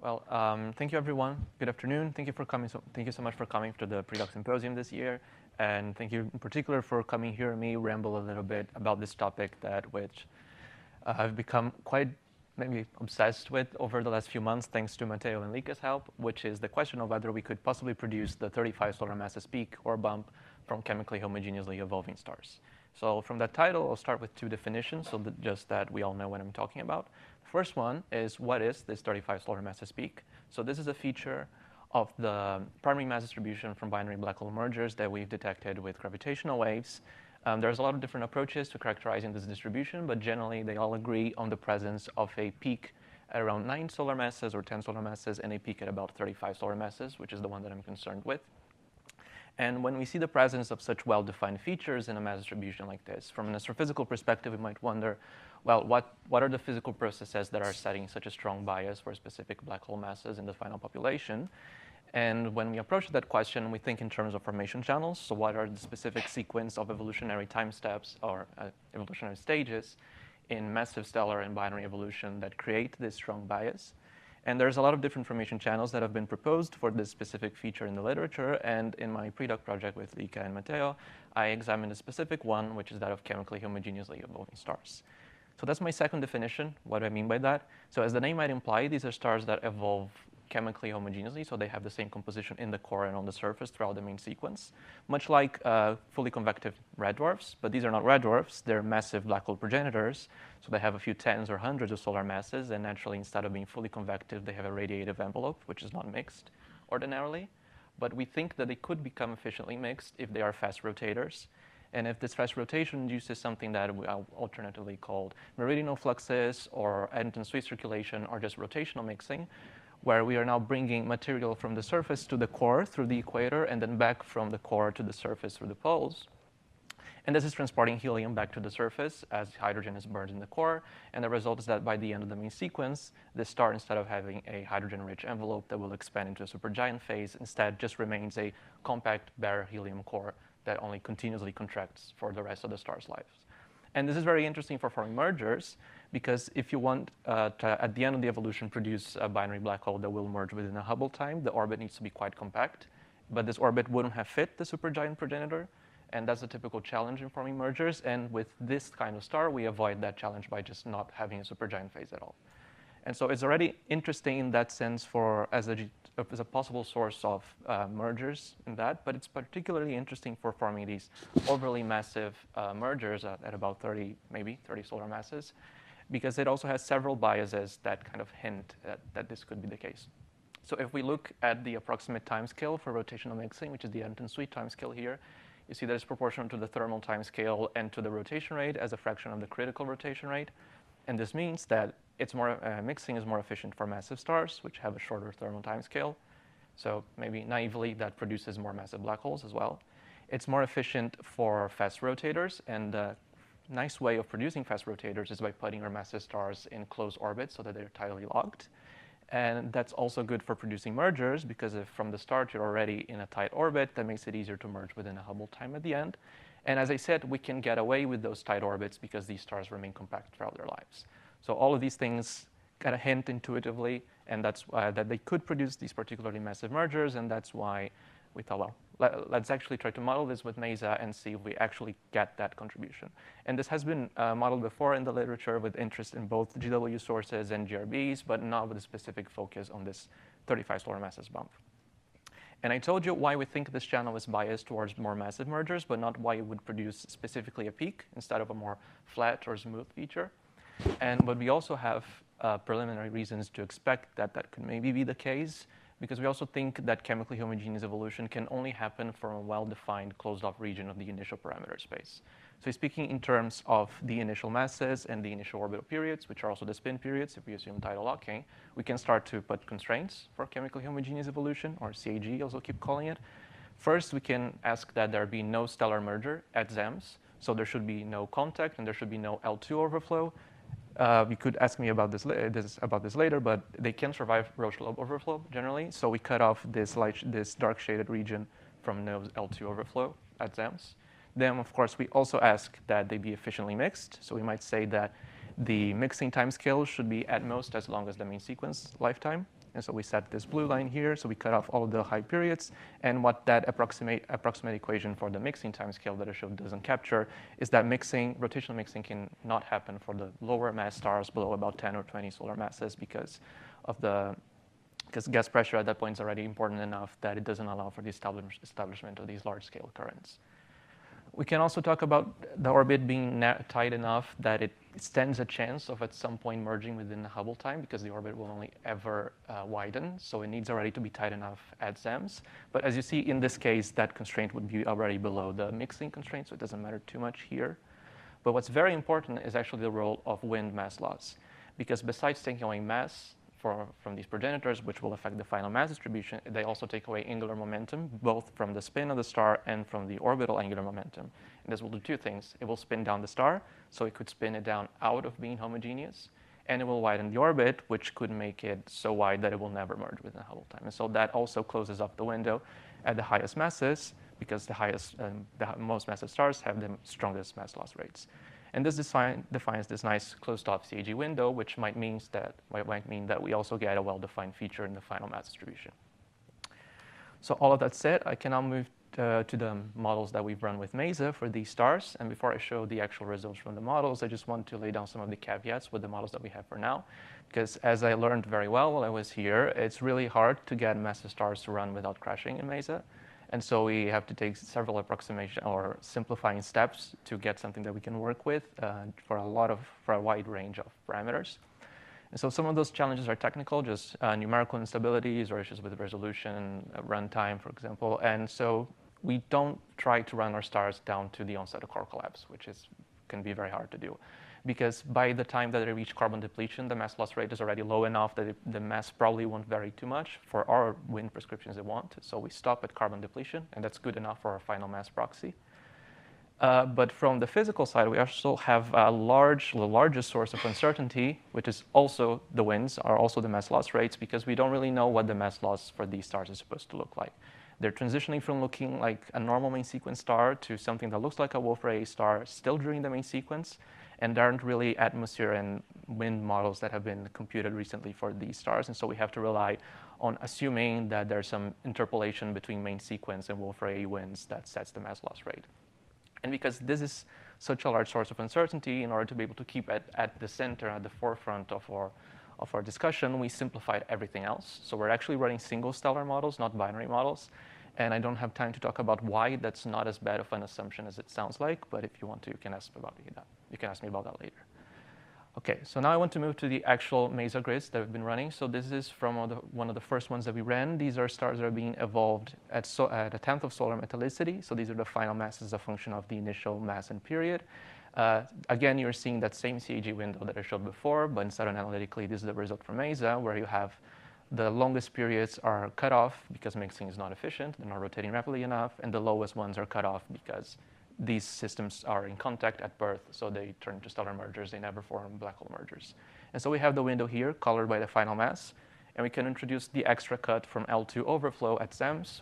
Thank you, everyone. Good afternoon. Thank you for coming. Thank you so much for coming to the Pre-Doc Symposium this year. And thank you in particular for coming here and me ramble a little bit about this topic which I've become quite maybe obsessed with over the last few months, thanks to Matteo and Lika's help, which is the question of whether we could possibly produce the 35 solar masses peak or bump from chemically homogeneously evolving stars. So from that title, I'll start with two definitions, so just that we all know what I'm talking about. The first one is, what is this 35 solar masses peak? So this is a feature of the primary mass distribution from binary black hole mergers that we've detected with gravitational waves. There's a lot of different approaches to characterizing this distribution, but generally they all agree on the presence of a peak at around 9 solar masses or 10 solar masses and a peak at about 35 solar masses, which is the one that I'm concerned with. And when we see the presence of such well-defined features in a mass distribution like this, from an astrophysical perspective, we might wonder, well, what are the physical processes that are setting such a strong bias for specific black hole masses in the final population? And when we approach that question, we think in terms of formation channels. So what are the specific sequence of evolutionary time steps or evolutionary stages in massive stellar and binary evolution that create this strong bias? And there's a lot of different formation channels that have been proposed for this specific feature in the literature. And in my pre-doc project with Lika and Matteo, I examined a specific one, which is that of chemically homogeneously evolving stars. So that's my second definition. What do I mean by that? So as the name might imply, these are stars that evolve chemically homogeneously, so they have the same composition in the core and on the surface throughout the main sequence, much like fully convective red dwarfs. But these are not red dwarfs, they're massive black hole progenitors, so they have a few tens or hundreds of solar masses, and naturally, instead of being fully convective, they have a radiative envelope, which is not mixed ordinarily. But we think that they could become efficiently mixed if they are fast rotators. And if this fast rotation induces something that we alternatively called meridional fluxes or Eddington-Sweet circulation or just rotational mixing, where we are now bringing material from the surface to the core through the equator and then back from the core to the surface through the poles. And this is transporting helium back to the surface as hydrogen is burned in the core. And the result is that by the end of the main sequence, the star, instead of having a hydrogen-rich envelope that will expand into a supergiant phase, instead just remains a compact, bare helium core that only continuously contracts for the rest of the star's life. And this is very interesting for forming mergers, because if you want to, at the end of the evolution, produce a binary black hole that will merge within a Hubble time, the orbit needs to be quite compact. But this orbit wouldn't have fit the supergiant progenitor, and that's a typical challenge in forming mergers. And with this kind of star, we avoid that challenge by just not having a supergiant phase at all. And so it's already interesting in that sense as a possible source of mergers in that, but it's particularly interesting for forming these overly massive mergers at about 30 solar masses, because it also has several biases that kind of hint that this could be the case. So if we look at the approximate timescale for rotational mixing, which is the Eddington-Sweet timescale here, you see that it's proportional to the thermal timescale and to the rotation rate as a fraction of the critical rotation rate. And this means that mixing is more efficient for massive stars, which have a shorter thermal timescale. So maybe naively, that produces more massive black holes as well. It's more efficient for fast rotators, and the nice way of producing fast rotators is by putting our massive stars in close orbits so that they're tidally locked. And that's also good for producing mergers, because if from the start you're already in a tight orbit, that makes it easier to merge within a Hubble time at the end. And as I said, we can get away with those tight orbits because these stars remain compact throughout their lives. So all of these things kind of hint intuitively, and that's that they could produce these particularly massive mergers, and that's why we thought, well, let's actually try to model this with MESA and see if we actually get that contribution. And this has been modeled before in the literature with interest in both GW sources and GRBs, but not with a specific focus on this 35 solar masses bump. And I told you why we think this channel is biased towards more massive mergers, but not why it would produce specifically a peak instead of a more flat or smooth feature. But we also have preliminary reasons to expect that that could maybe be the case, because we also think that chemically homogeneous evolution can only happen from a well-defined closed-off region of the initial parameter space. So speaking in terms of the initial masses and the initial orbital periods, which are also the spin periods, if we assume tidal locking, we can start to put constraints for chemically homogeneous evolution, or CAG, also keep calling it. First, we can ask that there be no stellar merger at ZEMS, so there should be no contact and there should be no L2 overflow. You could ask me about this later, but they can survive Roche lobe overflow generally. So we cut off this dark shaded region from no L2 overflow at ZEMS. Then, of course, we also ask that they be efficiently mixed. So we might say that the mixing timescale should be at most as long as the main sequence lifetime. And so we set this blue line here, so we cut off all of the high periods. And what that approximate equation for the mixing timescale that I showed doesn't capture is that rotational mixing can not happen for the lower mass stars below about 10 or 20 solar masses because gas pressure at that point is already important enough that it doesn't allow for the establishment of these large-scale currents. We can also talk about the orbit being tight enough that it stands a chance of at some point merging within the Hubble time because the orbit will only ever widen. So it needs already to be tight enough at ZEMS. But as you see in this case, that constraint would be already below the mixing constraint, so it doesn't matter too much here. But what's very important is actually the role of wind mass loss. Because besides taking away mass from these progenitors, which will affect the final mass distribution, they also take away angular momentum, both from the spin of the star and from the orbital angular momentum. And this will do two things. It will spin down the star, so it could spin it down out of being homogeneous, and it will widen the orbit, which could make it so wide that it will never merge within Hubble time. And so that also closes off the window at the highest masses, because the most massive stars have the strongest mass loss rates. And this defines this nice closed-off CAG window, which might mean that we also get a well-defined feature in the final mass distribution. So all of that said, I can now move to the models that we've run with MESA for these stars. And before I show the actual results from the models, I just want to lay down some of the caveats with the models that we have for now. Because as I learned very well while I was here, it's really hard to get massive stars to run without crashing in MESA. And so we have to take several approximation or simplifying steps to get something that we can work with for a wide range of parameters. And so some of those challenges are technical, just numerical instabilities or issues with resolution, runtime, for example. And so we don't try to run our stars down to the onset of core collapse, which can be very hard to do. Because by the time that they reach carbon depletion, the mass loss rate is already low enough that the mass probably won't vary too much for our wind prescriptions they want. So we stop at carbon depletion, and that's good enough for our final mass proxy. But from the physical side, we also have the largest source of uncertainty, which is also the winds, are also the mass loss rates, because we don't really know what the mass loss for these stars is supposed to look like. They're transitioning from looking like a normal main sequence star to something that looks like a Wolf-Rayet star still during the main sequence. And there aren't really atmosphere and wind models that have been computed recently for these stars. And so we have to rely on assuming that there's some interpolation between main sequence and Wolf-Rayet winds that sets the mass loss rate. And because this is such a large source of uncertainty, in order to be able to keep it at the center, at the forefront of our discussion, we simplified everything else. So we're actually running single stellar models, not binary models. And I don't have time to talk about why that's not as bad of an assumption as it sounds like. But if you want to, you can ask me about that later. OK, so now I want to move to the actual MESA grids that we've been running. So this is from one of the first ones that we ran. These are stars that are being evolved at a tenth of solar metallicity. So these are the final masses as a function of the initial mass and period. Again, you're seeing that same CAG window that I showed before, but instead of analytically, this is the result from MESA, where you have the longest periods are cut off because mixing is not efficient. They're not rotating rapidly enough. And the lowest ones are cut off because these systems are in contact at birth, so they turn to stellar mergers. They never form black hole mergers. And so we have the window here colored by the final mass. And we can introduce the extra cut from L2 overflow at ZEMS,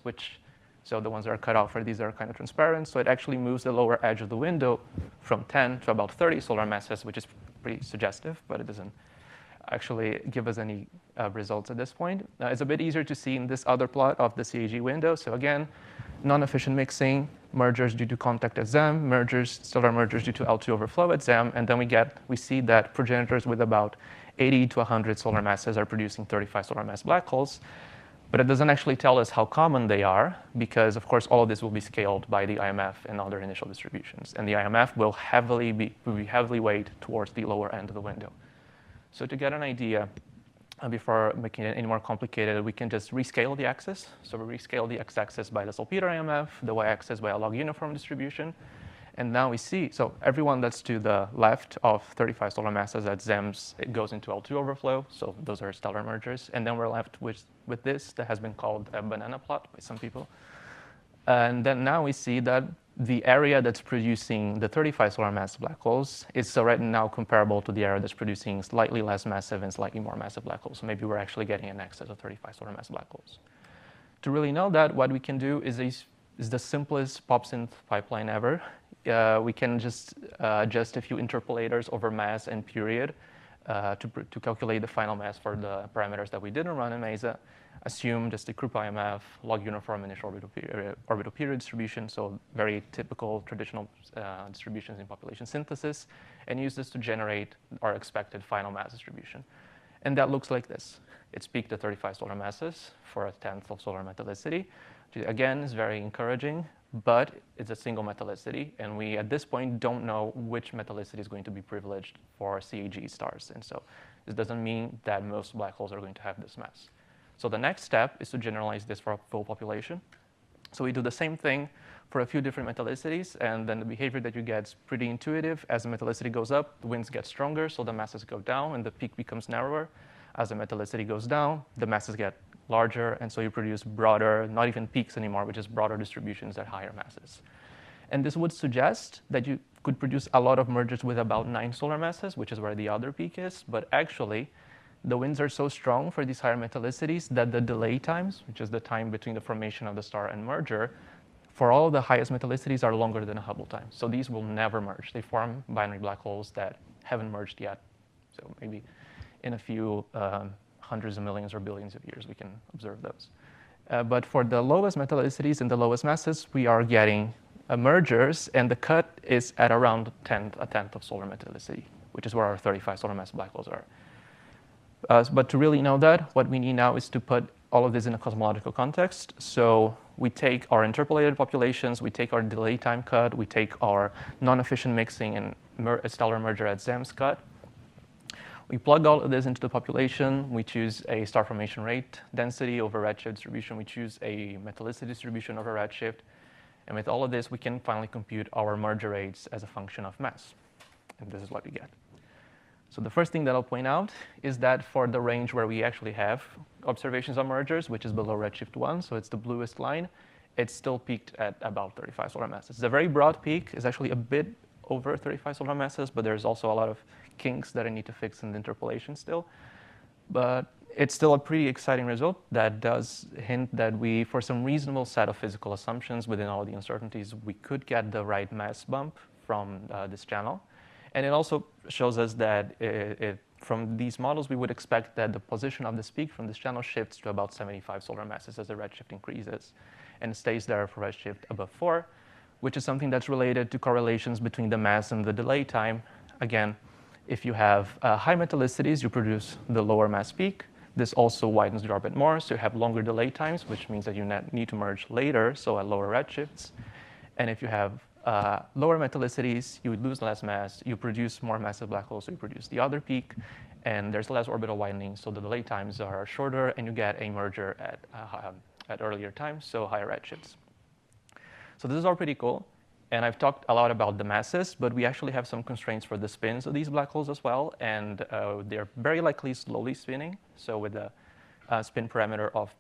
so the ones that are cut off these are kind of transparent. So it actually moves the lower edge of the window from 10 to about 30 solar masses, which is pretty suggestive, but it doesn't actually give us any results at this point. It's a bit easier to see in this other plot of the CAG window. So again, non-efficient mixing, mergers due to contact at ZEM, stellar mergers due to L2 overflow at ZEM, and then we see that progenitors with about 80 to 100 solar masses are producing 35 solar mass black holes. But it doesn't actually tell us how common they are, because of course all of this will be scaled by the IMF and other initial distributions. And the IMF will be heavily weighed towards the lower end of the window. So to get an idea, before making it any more complicated, we can just rescale the axis. So we rescale the x-axis by the salpeter IMF, the y-axis by a log uniform distribution. And now we see, so everyone that's to the left of 35 solar masses at ZEMS, it goes into L2 overflow. So those are stellar mergers. And then we're left with this that has been called a banana plot by some people. And then now we see that the area that's producing the 35 solar mass black holes is already now comparable to the area that's producing slightly less massive and slightly more massive black holes. So maybe we're actually getting an excess of 35 solar mass black holes. To really know that, what we can do is the simplest pop-synth pipeline ever. We can just adjust a few interpolators over mass and period to calculate the final mass for the parameters that we didn't run in MESA, assume just the group IMF log uniform initial orbital period distribution, so very typical traditional distributions in population synthesis, and use this to generate our expected final mass distribution. And that looks like this. It's peaked at 35 solar masses for a tenth of solar metallicity, which again is very encouraging, but it's a single metallicity, and we at this point don't know which metallicity is going to be privileged for CAG stars. And so this doesn't mean that most black holes are going to have this mass. So the next step is to generalize this for a full population. So we do the same thing for a few different metallicities, and then the behavior that you get is pretty intuitive. As the metallicity goes up, the winds get stronger, so the masses go down, and the peak becomes narrower. As the metallicity goes down, the masses get larger, and so you produce broader, not even peaks anymore, but just broader distributions at higher masses. And this would suggest that you could produce a lot of mergers with about 9 solar masses, which is where the other peak is, but actually, the winds are so strong for these higher metallicities that the delay times, which is the time between the formation of the star and merger, for all the highest metallicities are longer than a Hubble time. So these will never merge. They form binary black holes that haven't merged yet. So maybe in a few hundreds of millions or billions of years we can observe those. But for the lowest metallicities and the lowest masses, we are getting mergers, and the cut is at around a tenth of solar metallicity, which is where our 35 solar mass black holes are. But to really know that, what we need now is to put all of this in a cosmological context. So we take our interpolated populations, we take our delay time cut, we take our non-efficient mixing and stellar merger at ZEMS cut. We plug all of this into the population. We choose a star formation rate density over redshift distribution. We choose a metallicity distribution over redshift. And with all of this, we can finally compute our merger rates as a function of mass. And this is what we get. So the first thing that I'll point out is that for the range where we actually have observations of mergers, which is below redshift 1, so it's the bluest line, it's still peaked at about 35 solar masses. It's a very broad peak. It's actually a bit over 35 solar masses, but there's also a lot of kinks that I need to fix in the interpolation still. But it's still a pretty exciting result that does hint that we, for some reasonable set of physical assumptions within all the uncertainties, we could get the right mass bump from this channel. And it also shows us that from these models, we would expect that the position of this peak from this channel shifts to about 75 solar masses as the redshift increases, and stays there for redshift above 4, which is something that's related to correlations between the mass and the delay time. Again, if you have high metallicities, you produce the lower mass peak. This also widens the orbit more, so you have longer delay times, which means that you need to merge later, so at lower redshifts. And if you have lower metallicities, you would lose less mass, you produce more massive black holes, so you produce the other peak, and there's less orbital widening, so the delay times are shorter, and you get a merger at earlier times, so higher redshifts. So this is all pretty cool, and I've talked a lot about the masses, but we actually have some constraints for the spins of these black holes as well, and they're very likely slowly spinning, so with a spin parameter of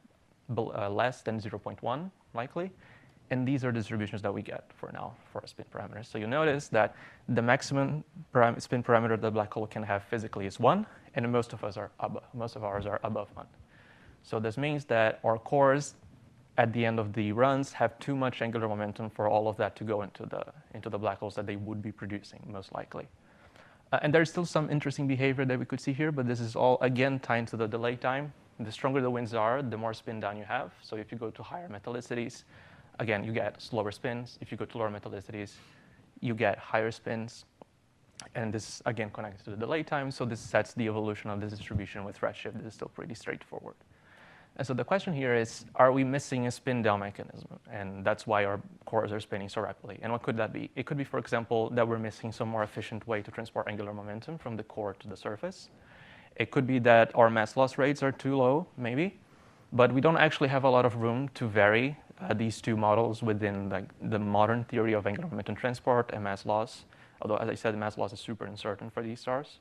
less than 0.1 likely. And these are distributions that we get for now for a spin parameter. So you notice that the maximum spin parameter the black hole can have physically is 1, and most of ours are above 1. So this means that our cores at the end of the runs have too much angular momentum for all of that to go into the black holes that they would be producing, most likely. And there's still some interesting behavior that we could see here, but this is all, again, tied to the delay time. The stronger the winds are, the more spin down you have. So if you go to higher metallicities, again, you get slower spins. If you go to lower metallicities, you get higher spins. And this, again, connects to the delay time. So this sets the evolution of this distribution with redshift. This is still pretty straightforward. And so the question here is, are we missing a spin down mechanism? And that's why our cores are spinning so rapidly. And what could that be? It could be, for example, that we're missing some more efficient way to transport angular momentum from the core to the surface. It could be that our mass loss rates are too low, maybe. But we don't actually have a lot of room to vary these two models within the modern theory of angular momentum transport and mass loss. Although, as I said, mass loss is super uncertain for these stars.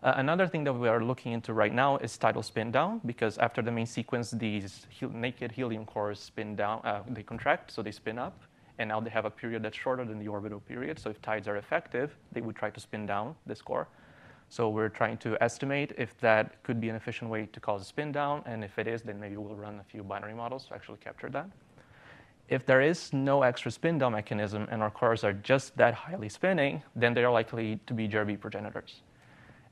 Another thing that we are looking into right now is tidal spin down, because after the main sequence, these naked helium cores spin down, they contract, so they spin up, and now they have a period that's shorter than the orbital period. So if tides are effective, they would try to spin down this core. So we're trying to estimate if that could be an efficient way to cause a spin down, and if it is, then maybe we'll run a few binary models to actually capture that. If there is no extra spin down mechanism and our cores are just that highly spinning, then they are likely to be Jerby progenitors.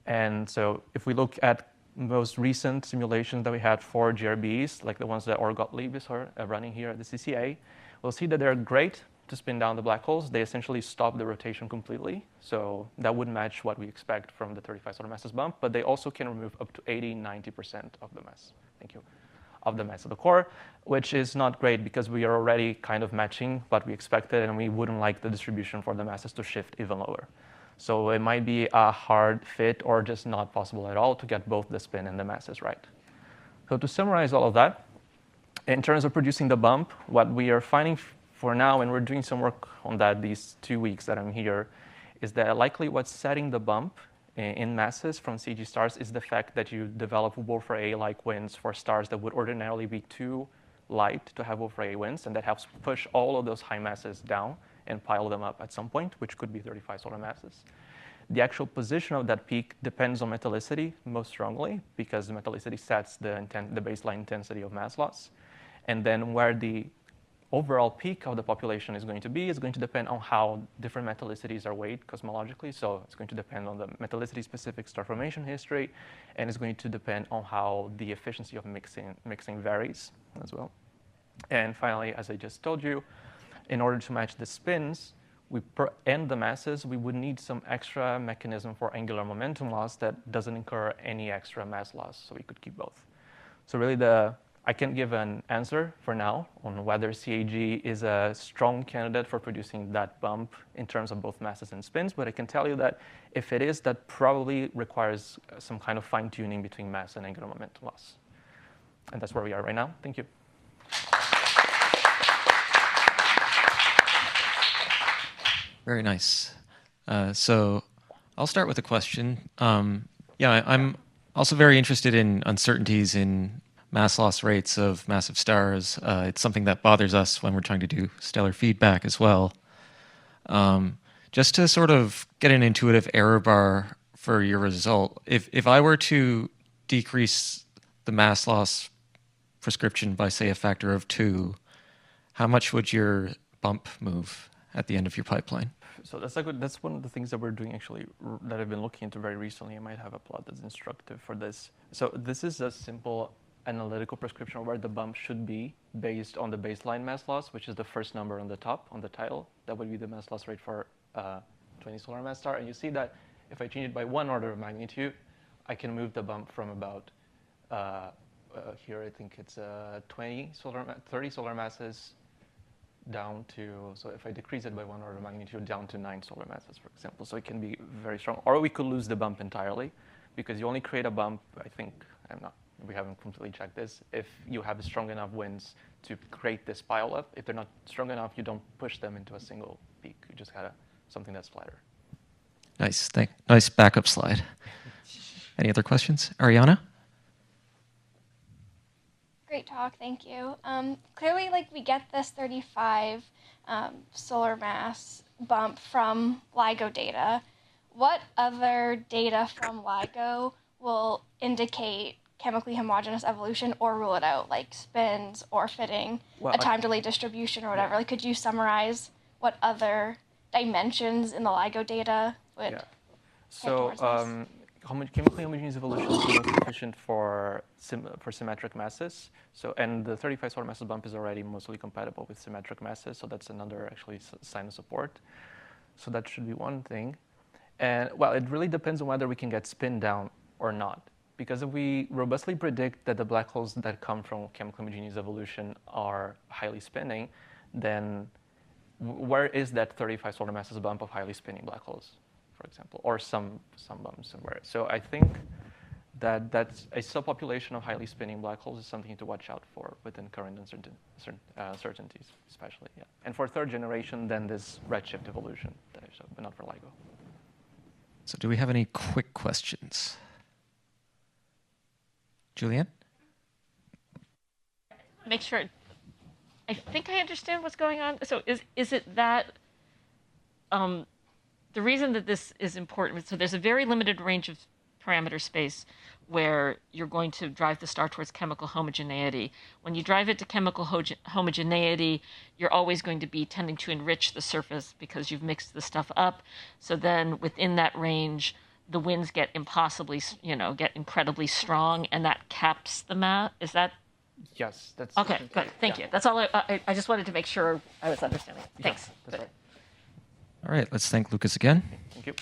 And so if we look at most recent simulations that we had for GRBs, like the ones that Or Gottlieb is running here at the CCA, we'll see that they're great to spin down the black holes. They essentially stop the rotation completely. So that would match what we expect from the 35 solar masses bump, but they also can remove up to 80-90% of the mass. Thank you. Of the mass of the core, which is not great because we are already kind of matching what we expected, and we wouldn't like the distribution for the masses to shift even lower. So it might be a hard fit or just not possible at all to get both the spin and the masses right. So to summarize all of that, in terms of producing the bump, what we are finding for now, and we're doing some work on that these 2 weeks that I'm here, is that likely what's setting the bump in masses from CG stars is the fact that you develop Wolf-Rayet-like winds for stars that would ordinarily be too light to have Wolf-Rayet winds, and that helps push all of those high masses down and pile them up at some point, which could be 35 solar masses. The actual position of that peak depends on metallicity most strongly, because the metallicity sets the baseline intensity of mass loss. And then where the overall peak of the population is going to be is going to depend on how different metallicities are weighed cosmologically. So it's going to depend on the metallicity-specific star formation history, and it's going to depend on how the efficiency of mixing varies as well. And finally, as I just told you, in order to match the spins and the masses, we would need some extra mechanism for angular momentum loss that doesn't incur any extra mass loss, so we could keep both. So really I can't give an answer for now on whether CAG is a strong candidate for producing that bump in terms of both masses and spins, but I can tell you that if it is, that probably requires some kind of fine-tuning between mass and angular momentum loss. And that's where we are right now. Thank you. Very nice. So I'll start with a question. Yeah, I'm also very interested in uncertainties in mass loss rates of massive stars. It's something that bothers us when we're trying to do stellar feedback as well. Just to sort of get an intuitive error bar for your result, if I were to decrease the mass loss prescription by, say, a factor of 2, how much would your bump move at the end of your pipeline? So that's one of the things that we're doing actually that I've been looking into very recently. I might have a plot that's instructive for this. So this is a simple analytical prescription where the bump should be based on the baseline mass loss, which is the first number on the top, on the title. That would be the mass loss rate for 20 solar mass star. And you see that if I change it by 1 order of magnitude, I can move the bump from about, here I think it's 30 solar masses down to, so if I decrease it by 1 order of magnitude, down to 9 solar masses, for example. So it can be very strong. Or we could lose the bump entirely, because you only create a bump, I think, we haven't completely checked this, if you have strong enough winds to create this pile up. If they're not strong enough, you don't push them into a single peak. You just got something that's flatter. Nice, nice backup slide. Any other questions? Ariana? Great talk, thank you. Clearly, we get this 35 solar mass bump from LIGO data. What other data from LIGO will indicate chemically homogeneous evolution or rule it out, like spins or fitting, a time delay distribution or whatever? Could you summarize what other dimensions in the LIGO data would? Yeah. So chemically homogeneous evolution is most efficient for symmetric masses. So, and the 35 solar masses bump is already mostly compatible with symmetric masses. So that's another actually sign of support. So that should be one thing. And well, it really depends on whether we can get spin down or not. Because if we robustly predict that the black holes that come from chemical homogeneous evolution are highly spinning, then where is that 35 solar masses bump of highly spinning black holes, for example, or some bumps somewhere? So I think that that's a subpopulation of highly spinning black holes is something to watch out for within current uncertainties, especially. Yeah. And for third generation, then this redshift evolution that I showed, but not for LIGO. So do we have any quick questions? Julianne? Make sure. I think I understand what's going on. So is it that the reason that this is important, so there's a very limited range of parameter space where you're going to drive the star towards chemical homogeneity. When you drive it to chemical homogeneity, you're always going to be tending to enrich the surface because you've mixed the stuff up. So then within that range, the winds get get incredibly strong, and that caps the mass. Is that Yes, that's okay? Good, thank you. That's all. I just wanted to make sure I was understanding. Thanks. That's right. All right, let's thank Lucas again. Thank you.